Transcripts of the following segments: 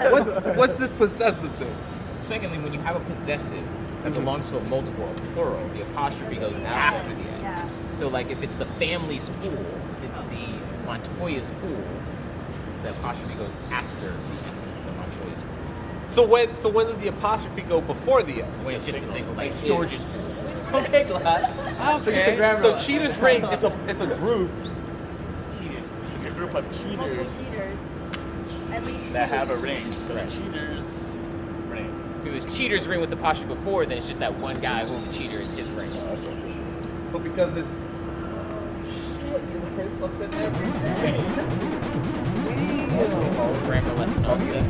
What's this possessive thing? Secondly, when you have a possessive that belongs to a multiple or plural, the apostrophe goes after the S. Yeah. So like if it's the family's pool, if it's the Montoya's pool, the apostrophe goes after the S in the Montoya's pool. So when does the apostrophe go before the S? When it's just a single, like George's pool. Okay, class. Okay. So Cheaters Ring, it's a group. Cheaters. It's a group of cheaters Cheaters. At least that two. have a ring. So Right. cheaters ring. If it was Cheater's ring with the apostrophe before, then it's just that one guy who's the cheater is his ring. But because it's shit, you learn something every day. Damn. Grammar lesson on 6.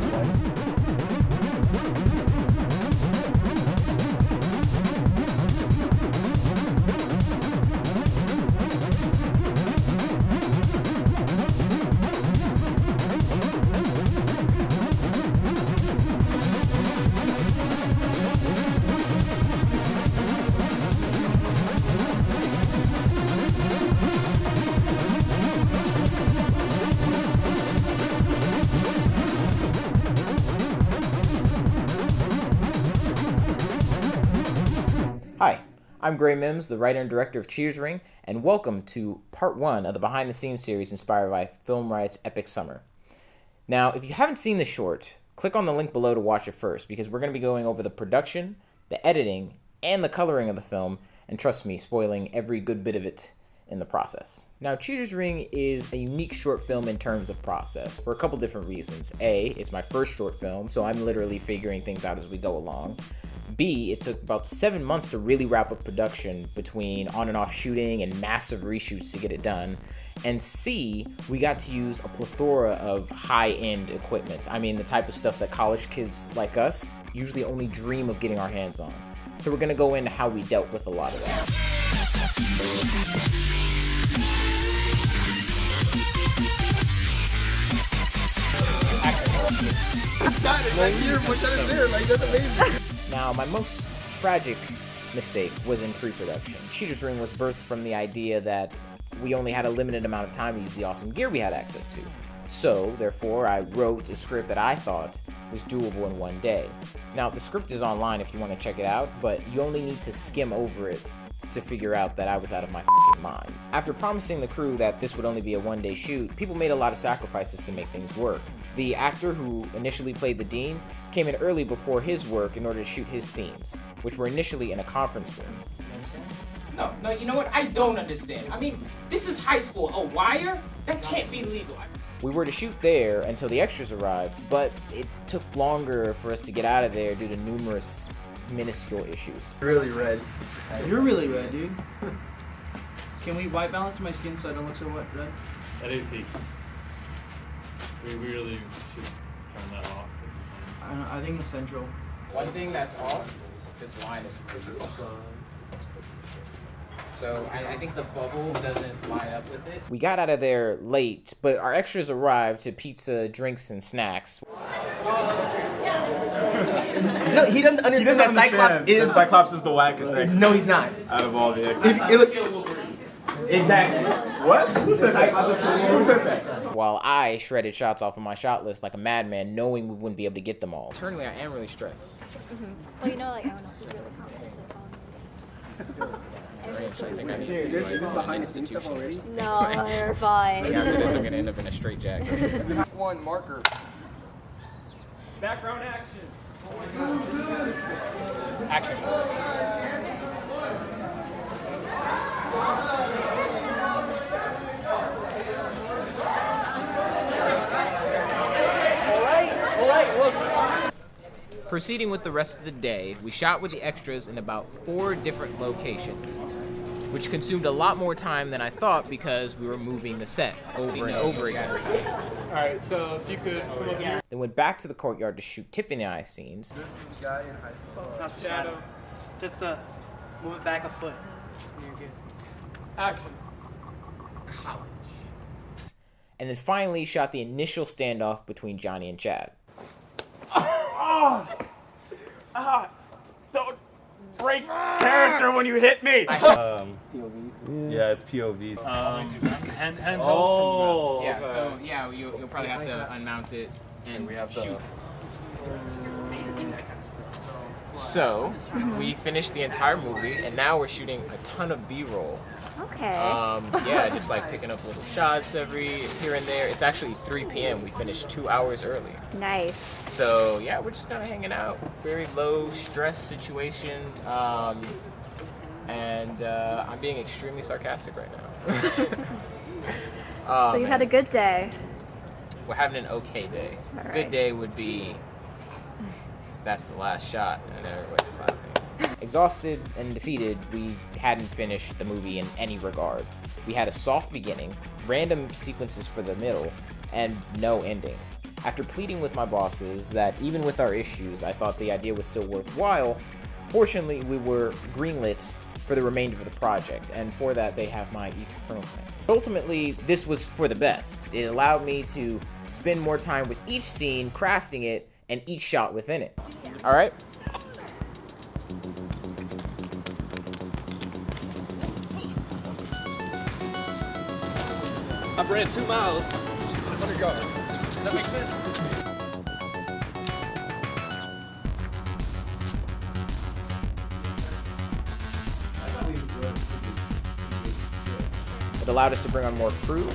Hi, I'm Gray Mims, the writer and director of Cheaters Ring, and welcome to part 1 of the behind-the-scenes series inspired by Film Riot's Epic Summer. Now, if you haven't seen the short, click on the link below to watch it first, because we're going to be going over the production, the editing, and the coloring of the film, and trust me, spoiling every good bit of it in the process. Now, Cheaters Ring is a unique short film in terms of process, for a couple different reasons. A, it's my first short film, so I'm literally figuring things out as we go along. B, it took about 7 months to really wrap up production between on and off shooting and massive reshoots to get it done. And C, we got to use a plethora of high-end equipment. I mean, the type of stuff that college kids like us usually only dream of getting our hands on. So we're gonna go into how we dealt with a lot of that. Got it, like you're there, like that's amazing. Now, my most tragic mistake was in pre-production. Cheaters Ring was birthed from the idea that we only had a limited amount of time to use the awesome gear we had access to. So, therefore, I wrote a script that I thought was doable in one day. Now, the script is online if you want to check it out, but you only need to skim over it to figure out that I was out of my f***ing mind. After promising the crew that this would only be a one-day shoot, people made a lot of sacrifices to make things work. The actor who initially played the Dean came in early before his work in order to shoot his scenes, which were initially in a conference room. No, you know what? I don't understand. I mean, this is high school. A wire? That can't be legal. We were to shoot there until the extras arrived, but it took longer for us to get out of there due to numerous minuscule issues. Really red. You're really red, dude. Can we white balance my skin so I don't look so red? That is heat. We really should turn that off. I think it's central. One thing that's off, this line is really so I think the bubble doesn't line up with it. We got out of there late, but our extras arrived to pizza, drinks, and snacks. No, he doesn't understand that Cyclops is. Cyclops is the wackest next. No, he's not. Out of all the Exactly. What? Who said that? Who said that? While I shredded shots off of my shot list like a madman, knowing we wouldn't be able to get them all. Internally, I am really stressed. Well, you know, like, I don't know if really competitive. I think I need to do an institution. No, you're fine. After this, I'm gonna end up in a straitjacket. One marker. Background action. Action. All right, look. Proceeding with the rest of the day, we shot with the extras in about 4 different locations, which consumed a lot more time than I thought because we were moving the set over and over again. Alright, so if you could come up here. Then went back to the courtyard to shoot Tiffany and I scenes. This is the guy in high school. Not the shadow. Just move it back a foot. You're good. Action. College. And then finally shot the initial standoff between Johnny and Chad. Don't break character when you hit me. Yeah, it's POV. Oh. Yeah, so yeah, you'll probably have to unmount it and we have shoot So, we finished the entire movie, and now we're shooting a ton of B-roll. Okay. Yeah, just like picking up little shots every here and there. It's actually 3 p.m. We finished 2 hours early. Nice. So, yeah, we're just kind of hanging out. Very low stress situation. And I'm being extremely sarcastic right now. So you had a good day. We're having an okay day. All right. Good day would be, that's the last shot, and everybody's clapping. Exhausted and defeated, we hadn't finished the movie in any regard. We had a soft beginning, random sequences for the middle, and no ending. After pleading with my bosses that even with our issues, I thought the idea was still worthwhile, fortunately we were greenlit for the remainder of the project, and for that they have my eternal thanks. Ultimately, this was for the best. It allowed me to spend more time with each scene, crafting it, and each shot within it. All right? I ran 2 miles. Let it go. Does that make sense? It allowed us to bring on more crew.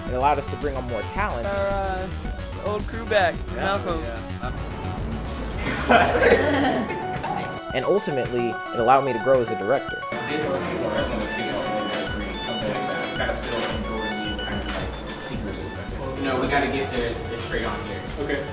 It allowed us to bring on more talent. Our old crew back. Malcolm. And ultimately, it allowed me to grow as a director. This is something like that. It's got to feel kind of like secretive. No, we got to get there straight on here. Okay.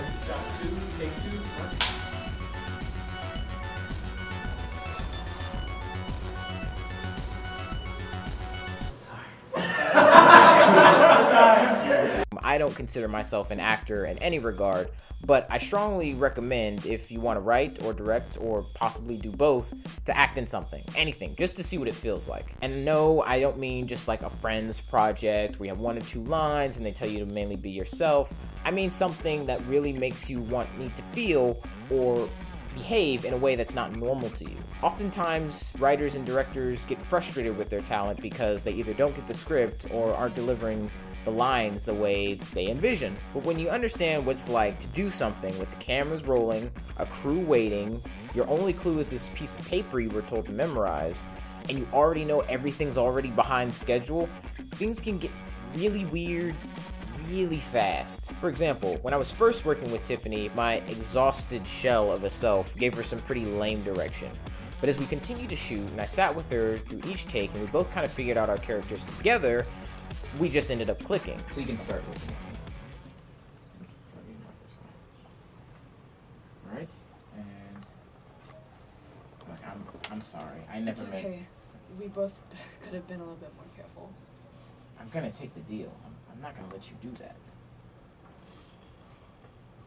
I don't consider myself an actor in any regard, but I strongly recommend if you want to write or direct or possibly do both, to act in something, anything, just to see what it feels like. And no, I don't mean just like a friend's project where you have 1 or 2 lines and they tell you to mainly be yourself. I mean something that really makes you need to feel or behave in a way that's not normal to you. Oftentimes, writers and directors get frustrated with their talent because they either don't get the script or aren't delivering the lines the way they envision. But when you understand what it's like to do something with the cameras rolling, a crew waiting, your only clue is this piece of paper you were told to memorize, and you already know everything's already behind schedule, things can get really weird really fast. For example, when I was first working with Tiffany, my exhausted shell of a self gave her some pretty lame direction. But as we continued to shoot and I sat with her through each take and we both kind of figured out our characters together, we just ended up clicking. So you can start with me. Alright, and look, I'm sorry. I never It's meant. okay. We both could have been a little bit more careful. I'm gonna take the deal. I'm not gonna let you do that.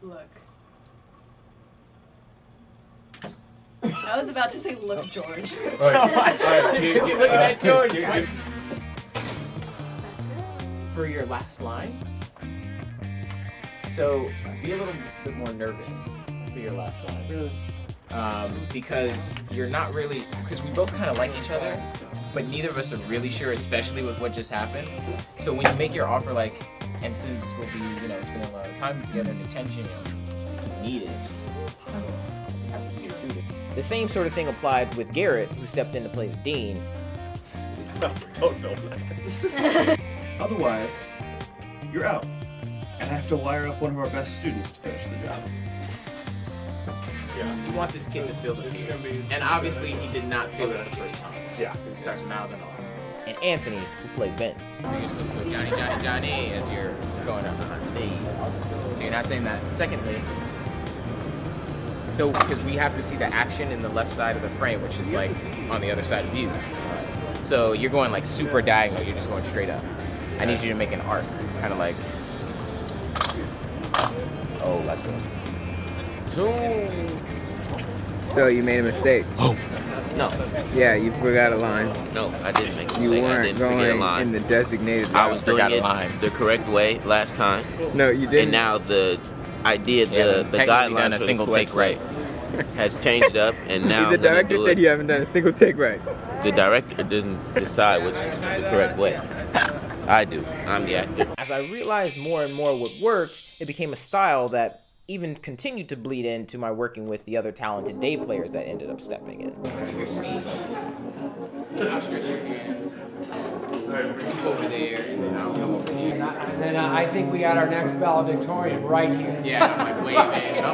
Look. I was about to say, look, George. Look at that, George. For your last line, so be a little bit more nervous for your last line. Really? Because you're not really, because we both kind of like each other, but neither of us are really sure, especially with what just happened. So when you make your offer, like, and since we'll be, spending a lot of time together and attention, if you need it, the same sort of thing applied with Garrett, who stepped in to play the Dean. Don't film that. Otherwise, you're out. And I have to wire up one of our best students to finish the job. Yeah. You want this kid to feel the fear. And obviously he did not feel it the first time. Yeah. Because he starts mouthing off. And Anthony, who played Vince. You're supposed to go Johnny, Johnny, Johnny as you're going up. So you're not saying that. Secondly, so because we have to see the action in the left side of the frame, which is like on the other side of you. So you're going like super diagonal, you're just going straight up. I need you to make an arc, kind of like, oh, like that. So you made a mistake. Oh. No. Yeah, you forgot a line. No, I didn't make a You mistake. I weren't didn't forget a going line. in the designated line. I was doing Forgot a it line. the correct way last time. No, you didn't. And now the idea, Yeah, the technically guidelines done a are the single correct take right. way. has changed up, and now The I'm gonna director do said it. you haven't done a single take right. The director doesn't decide which is the correct way. I do. I'm the actor. As I realized more and more what worked, it became a style that even continued to bleed into my working with the other talented day players that ended up stepping in. Give your speech. I'll stretch your hands. Keep over there, and then I'll come over here. And then I think we got our next valedictorian right here. Yeah, I'm like waving.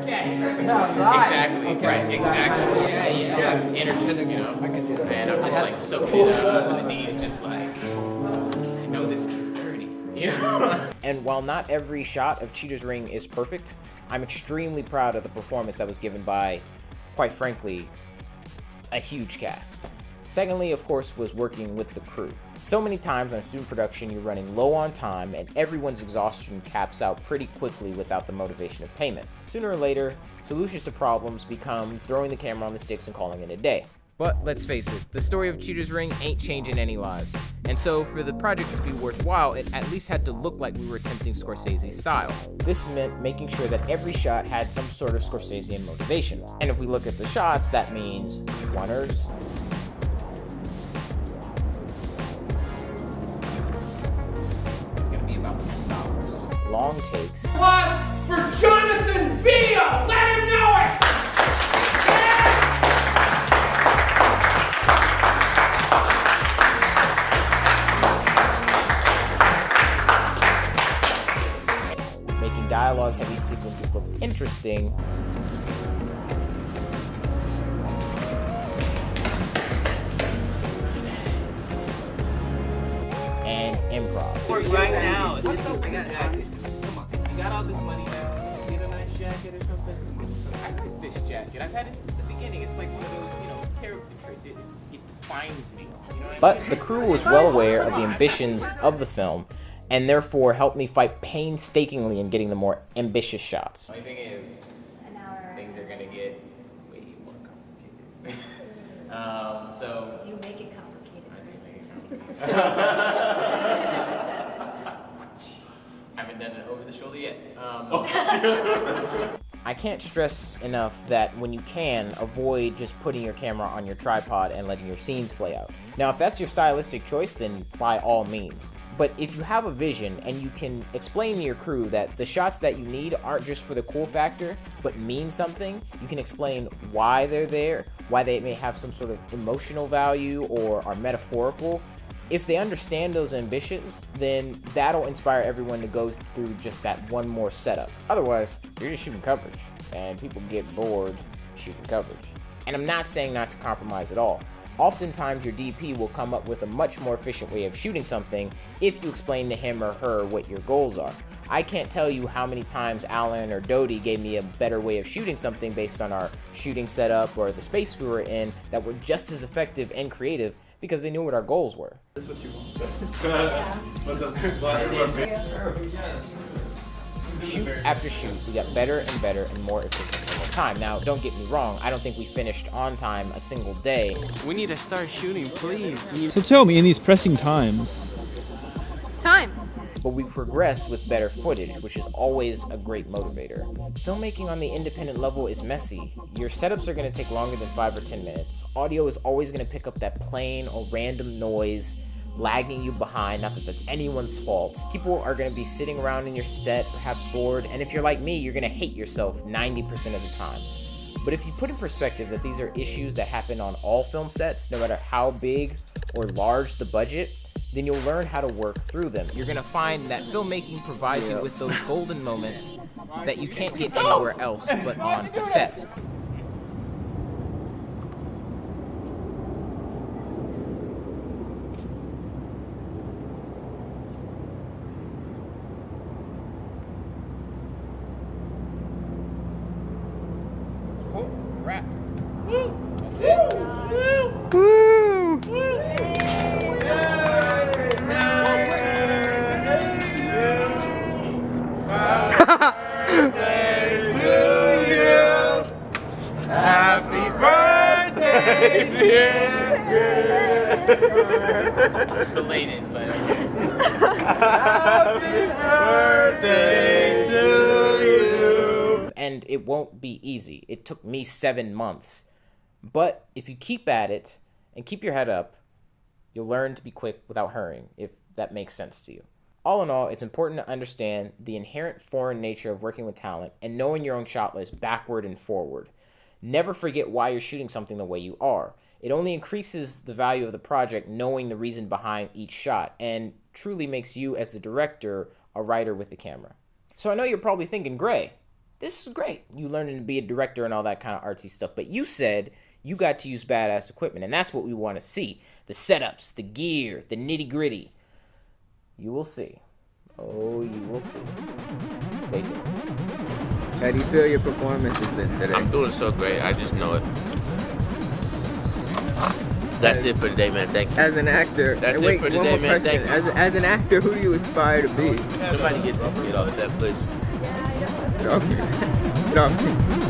Okay. Right. Exactly. Okay. Right. Exactly. Yeah. It's energetic, you know. I can do that. And I'm just like soaking it up, and the D's just like, I know this kid's dirty. You know. And while not every shot of Cheetah's Ring is perfect, I'm extremely proud of the performance that was given by, quite frankly, a huge cast. Secondly, of course, was working with the crew. So many times on student production, you're running low on time and everyone's exhaustion caps out pretty quickly without the motivation of payment. Sooner or later, solutions to problems become throwing the camera on the sticks and calling it a day. But let's face it, the story of Cheetah's Ring ain't changing any lives. And so for the project to be worthwhile, it at least had to look like we were attempting Scorsese's style. This meant making sure that every shot had some sort of Scorsesian motivation. And if we look at the shots, that means runners, long takes, Applause for Jonathan Villa! Let him know it! making dialogue-heavy sequences look interesting, and improv. Right now. Come on. You got all this money now. Get a nice jacket or something. I like this jacket. I've had it since the beginning. It's like one of those, character traits. It defines me. You know what I But mean? the crew was well aware of the ambitions of the film, and therefore helped me fight painstakingly in getting the more ambitious shots. The only thing is, things are gonna get way more complicated. So You make it complicated. I do make it complicated. I haven't done it over the shoulder yet. I can't stress enough that when you can, avoid just putting your camera on your tripod and letting your scenes play out. Now, if that's your stylistic choice, then by all means. But if you have a vision and you can explain to your crew that the shots that you need aren't just for the cool factor, but mean something, you can explain why they're there, why they may have some sort of emotional value or are metaphorical. If they understand those ambitions, then that'll inspire everyone to go through just that one more setup. Otherwise, you're just shooting coverage, and people get bored shooting coverage. And I'm not saying not to compromise at all. Oftentimes, your DP will come up with a much more efficient way of shooting something if you explain to him or her what your goals are. I can't tell you how many times Alan or Dodie gave me a better way of shooting something based on our shooting setup or the space we were in that were just as effective and creative because they knew what our goals were. That's what you want. Shoot after shoot, we got better and better and more efficient all the time. Now, don't get me wrong, I don't think we finished on time a single day. We need to start shooting, please. So tell me, in these pressing times, Time. But we progress with better footage, which is always a great motivator. Filmmaking on the independent level is messy. Your setups are going to take longer than 5 or 10 minutes. Audio is always going to pick up that plain or random noise, lagging you behind, not that that's anyone's fault. People are going to be sitting around in your set, perhaps bored, and if you're like me, you're going to hate yourself 90% of the time. But if you put in perspective that these are issues that happen on all film sets, no matter how big or large the budget, then you'll learn how to work through them. You're gonna find that filmmaking provides you with those golden moments that you can't get anywhere else but on a set. Cool, wrapped. That's it. Happy birthday, It's related, but Happy birthday to you. and it won't be easy. It took me 7 months. But if you keep at it and keep your head up, you'll learn to be quick without hurrying, if that makes sense to you. All in all, it's important to understand the inherent foreign nature of working with talent and knowing your own shot list backward and forward. Never forget why you're shooting something the way you are. It only increases the value of the project knowing the reason behind each shot, and truly makes you, as the director, a writer with the camera. So I know you're probably thinking, Gray, this is great. You learning to be a director and all that kind of artsy stuff, but you said you got to use badass equipment, and that's what we want to see. The setups, the gear, the nitty-gritty. You will see. Oh, you will see. Stay tuned. How do you feel your performance has been today? I'm doing so great. I just know it. That's it for today, man. Thank you. As an actor, That's wait, it for one today, more man. question. Thank you. As an actor, who do you aspire to be? Somebody get off that, please. No.